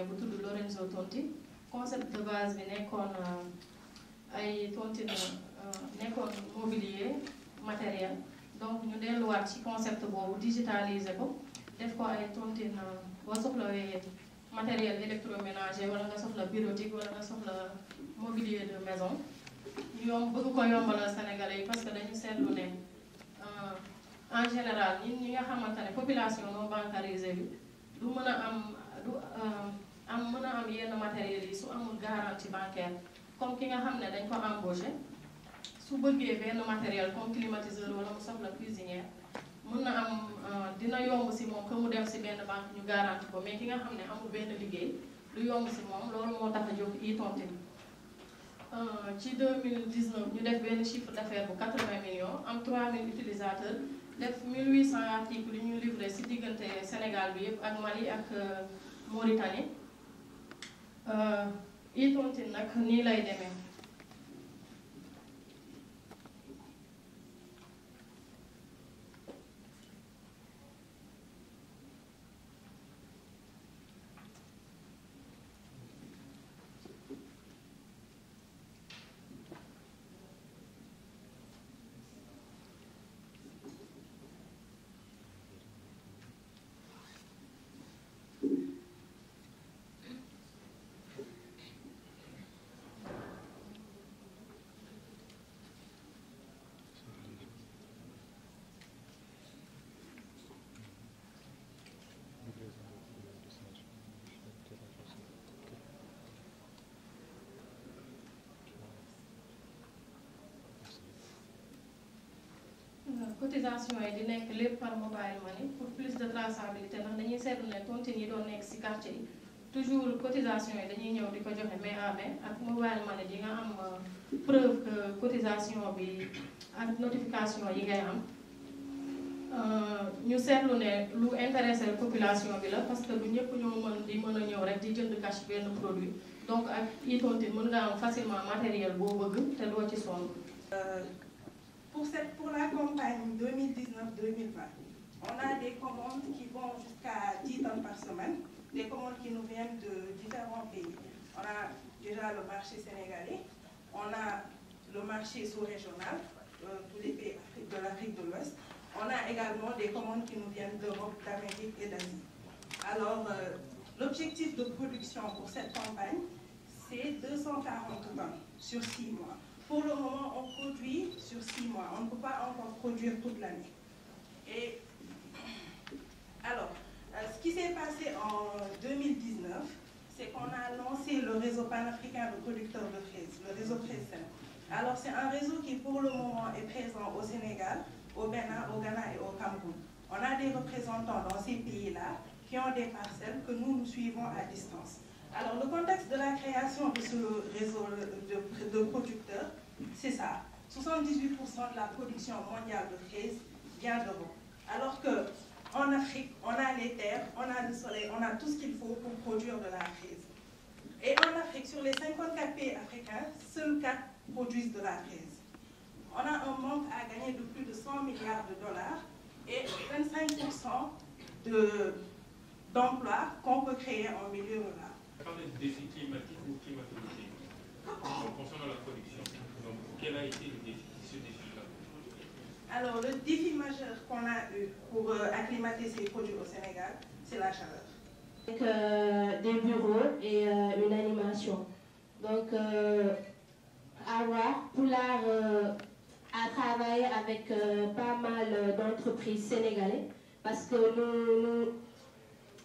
italien bu tudd Lorenzo Tonti concept de base bi nekkoon ay tontine nekkoon mobilier matériel donc ñu delluwaat ci concept boobu digitaliser ko def ko ay tontine boo soxlawee matériel électroménager wala nga soxla bureautique wala nga soxla mobilier de maison ñu bëgg ko yombalal Sénégalais yi parce que dañu seetlu ne en général ñi nga xamante ne population non bancarisée bi du mën a am yenn matériel yi su amul garantie bancaire comme ki nga xam ne dañ ko embauché su bëggee benn matériel comme climatiseur wala mu soxla cuisinière mën na am dina yomb si moom que mu dem si benn banque ñu garanti ko mais ki nga xam ne amul benn liggéey du yomb si moom loolu moo tax a jóg e-tontine ci 2019 ñu def benn chiffre d'affaires bu 80 millions am 3000 utilisateurs def 1800 articles yu ñu livré si diggante Sénégal bi yëpp ak Mali ak Mauritanie e-tontine nag nii lay demee. Cotisation yi di nekk lépp par mobile money pour plus de traçabilité ndax dañuy seetlu ne tontine yi doon nekk ci quartier yi toujours cotisation yi dañuy ñëw di ko joxe main à main ak mobile money di nga am preuve que cotisation bi ak notification yi ngay am ñu seetlu ne lu intéressé population bi la parce que du ñëpp ñoo mën a ñëw rek di jënd cash benn produit donc ak e-tontine mën nga am facilement matériel boo bëgg te doo ci sonn. Pour la campagne 2019-2020, on a des commandes qui vont jusqu'à 10 tonnes par semaine, des commandes qui nous viennent de différents pays. On a déjà le marché sénégalais, on a le marché sous-régional, tous les pays de l'Afrique de l'Ouest. On a également des commandes qui nous viennent d'Europe, d'Amérique et d'Asie. Alors, l'objectif de production pour cette campagne, c'est 240 tonnes sur 6 mois. Pour le moment, on produit sur 6 mois. On ne peut pas encore produire toute l'année. Et alors, ce qui s'est passé en 2019, c'est qu'on a lancé le réseau panafricain de producteurs de fraises, le réseau FraisSEN. Alors, c'est un réseau qui, pour le moment, est présent au Sénégal, au Bénin, au Ghana et au Cameroun. On a des représentants dans ces pays-là qui ont des parcelles que nous suivons à distance. Alors, le contexte de la création de ce réseau de producteurs, c'est ça. 78% de la production mondiale de fraises vient d'Europe. Alors qu'en Afrique, on a les terres, on a le soleil, on a tout ce qu'il faut pour produire de la fraise. Et en Afrique, sur les 54 pays africains, seuls 4 produisent de la fraise. On a un manque à gagner de plus de 100 milliards de dollars et 25% d'emplois qu'on peut créer en milieu rural. Parler de défis climatiques ou climatologiques concernant la production. Donc, quel a été le défi, ce défi-là? Alors, le défi majeur qu'on a eu pour acclimater ces produits au Sénégal, c'est la chaleur. Avec des bureaux et une animation. Donc, avoir Poulard à travailler avec pas mal d'entreprises sénégalaises parce que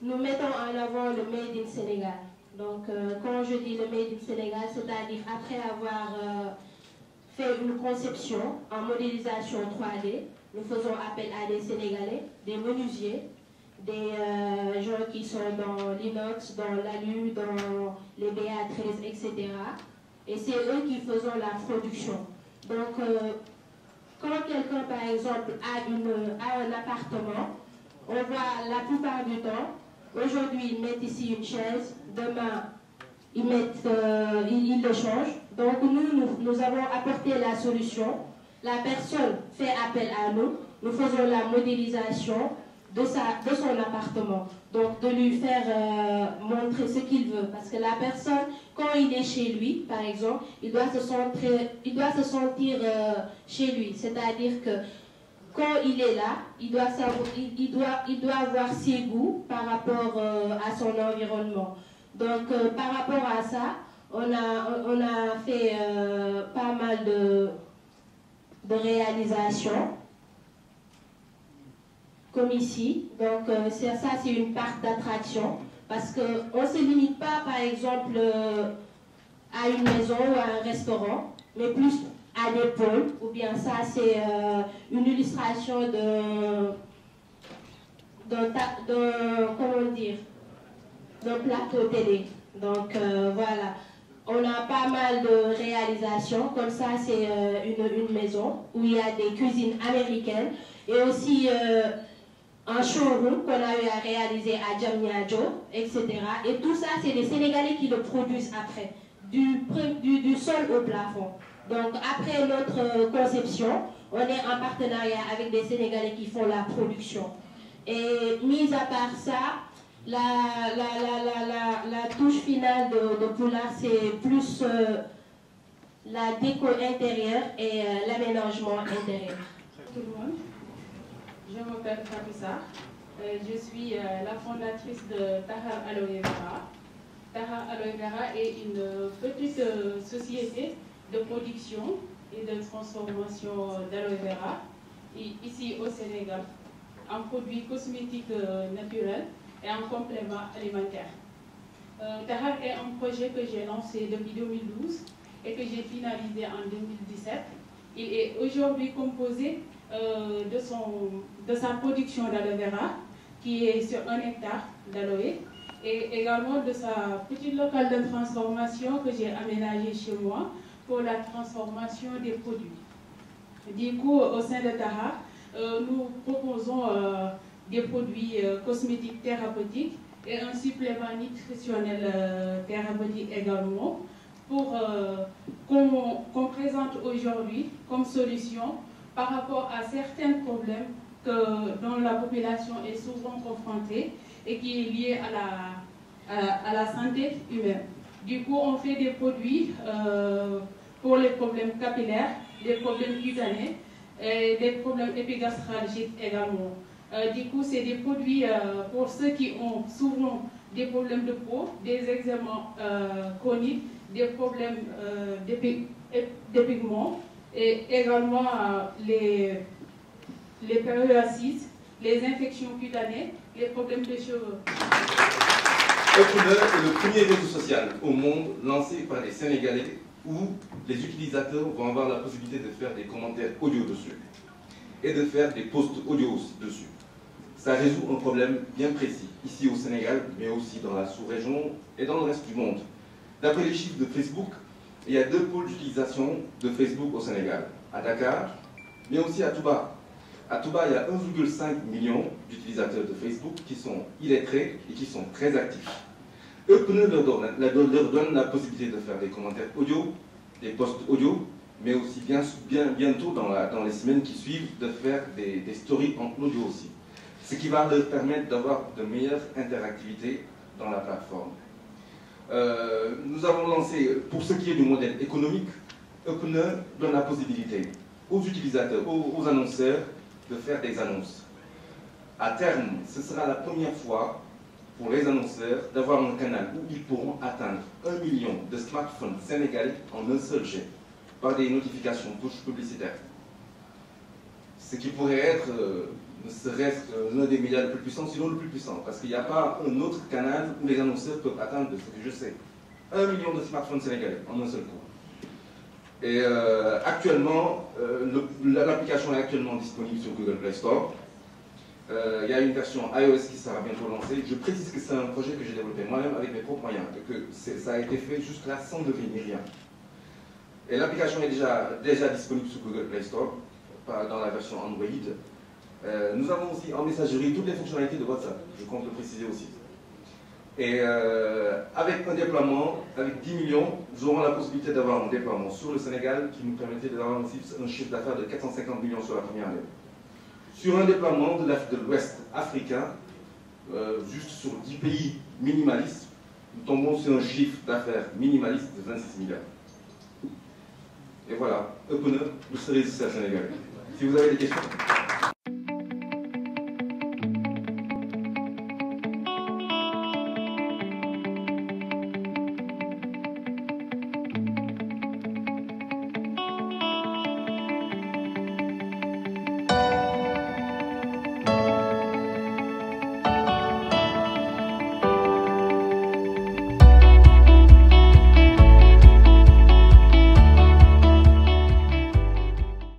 nous mettons en avant le Made in Sénégal. Donc, quand je dis le Made in Sénégal, c'est-à-dire après avoir fait une conception en modélisation 3D, nous faisons appel à des Sénégalais, des menuisiers, des gens qui sont dans l'inox, dans l'alu, dans les BA13, etc. Et c'est eux qui font la production. Donc, quand quelqu'un, par exemple, a un appartement, on voit la plupart du temps, aujourd'hui, ils mettent ici une chaise, demain, ils le changent. Donc, nous avons apporté la solution. La personne fait appel à nous. Nous faisons la modélisation. de son appartement. Donc de lui faire montrer ce qu'il veut. Parce que la personne, quand il est chez lui, par exemple, il doit se sentir chez lui. C'est-à-dire que quand il est là, il doit avoir ses goûts par rapport à son environnement. Donc par rapport à ça, on a fait pas mal de réalisations, comme ici. Donc ça, c'est une part d'attraction, parce qu'on ne se limite pas, par exemple, à une maison ou à un restaurant, mais plus à des pôles, ou bien ça, c'est une illustration d'un plateau télé. Donc voilà. On a pas mal de réalisations, comme ça c'est une maison où il y a des cuisines américaines et aussi un showroom qu'on a eu à réaliser à Diamniadio, etc. Et tout ça, c'est les Sénégalais qui le produisent après, du sol au plafond. Donc après notre conception, on est en partenariat avec des Sénégalais qui font la production. Et mis à part ça, la touche finale de Poulard, c'est plus la déco intérieure et l'aménagement intérieur. Tout le monde, je m'appelle Fabissa. Je suis la fondatrice de Tahar Aloe Vera. Tahar Aloe Vera est une petite société de production et de transformation d'aloe vera ici au Sénégal, en produits cosmétiques naturels et en complément alimentaire. Tahar est un projet que j'ai lancé depuis 2012 et que j'ai finalisé en 2017. Il est aujourd'hui composé de sa production d'aloe vera, qui est sur 1 hectare d'aloe, et également de sa petite locale de transformation que j'ai aménagée chez moi pour la transformation des produits. Du coup, au sein de Tahar, nous proposons des produits cosmétiques thérapeutiques et un supplément nutritionnel thérapeutique également, pour qu'on présente aujourd'hui comme solution par rapport à certains problèmes dont la population est souvent confrontée et qui est lié à la santé humaine. Du coup, on fait des produits pour les problèmes capillaires, des problèmes cutanés et des problèmes épigastralgiques également. Du coup, c'est des produits pour ceux qui ont souvent des problèmes de peau, des eczémas chroniques, des problèmes de pigments et également les psoriasis, les infections cutanées, les problèmes de cheveux. Upreneur est le premier réseau social au monde lancé par les Sénégalais où les utilisateurs vont avoir la possibilité de faire des commentaires audio dessus et de faire des posts audio dessus. Ça résout un problème bien précis, ici au Sénégal, mais aussi dans la sous-région et dans le reste du monde. D'après les chiffres de Facebook, il y a 2 pôles d'utilisation de Facebook au Sénégal, à Dakar, mais aussi à Touba. À Touba, il y a 1,5 million d'utilisateurs de Facebook qui sont illettrés et qui sont très actifs. Upreneur leur donne la possibilité de faire des commentaires audio, des posts audio, mais aussi bientôt dans les semaines qui suivent de faire des stories en audio aussi. Ce qui va leur permettre d'avoir de meilleures interactivités dans la plateforme. Nous avons lancé, pour ce qui est du modèle économique, Upreneur donne la possibilité aux utilisateurs, aux annonceurs, de faire des annonces. À terme, ce sera la première fois pour les annonceurs d'avoir un canal où ils pourront atteindre 1 million de smartphones sénégalais en un seul jet, par des notifications push publicitaires. Ce qui pourrait être, ne serait-ce l'un des médias les plus puissants, sinon le plus puissant, parce qu'il n'y a pas un autre canal où les annonceurs peuvent atteindre, de ce que je sais, 1 million de smartphones sénégalais en un seul coup. Et actuellement, l'application est actuellement disponible sur Google Play Store. Il y a une version iOS qui sera bientôt lancée. Je précise que c'est un projet que j'ai développé moi-même avec mes propres moyens, et que ça a été fait jusque-là sans devenir ni rien. Et l'application est déjà disponible sur Google Play Store, dans la version Android. Nous avons aussi en messagerie toutes les fonctionnalités de WhatsApp, je compte le préciser aussi. Et avec un déploiement, avec 10 millions, nous aurons la possibilité d'avoir un déploiement sur le Sénégal qui nous permettait d'avoir un chiffre d'affaires de 450 millions sur la première année. Sur un déploiement de l'Afrique de l'Ouest africain, juste sur 10 pays minimalistes, nous tombons sur un chiffre d'affaires minimaliste de 26 milliards. Et voilà, un pneu, le service social sénégalais. Si vous avez des questions.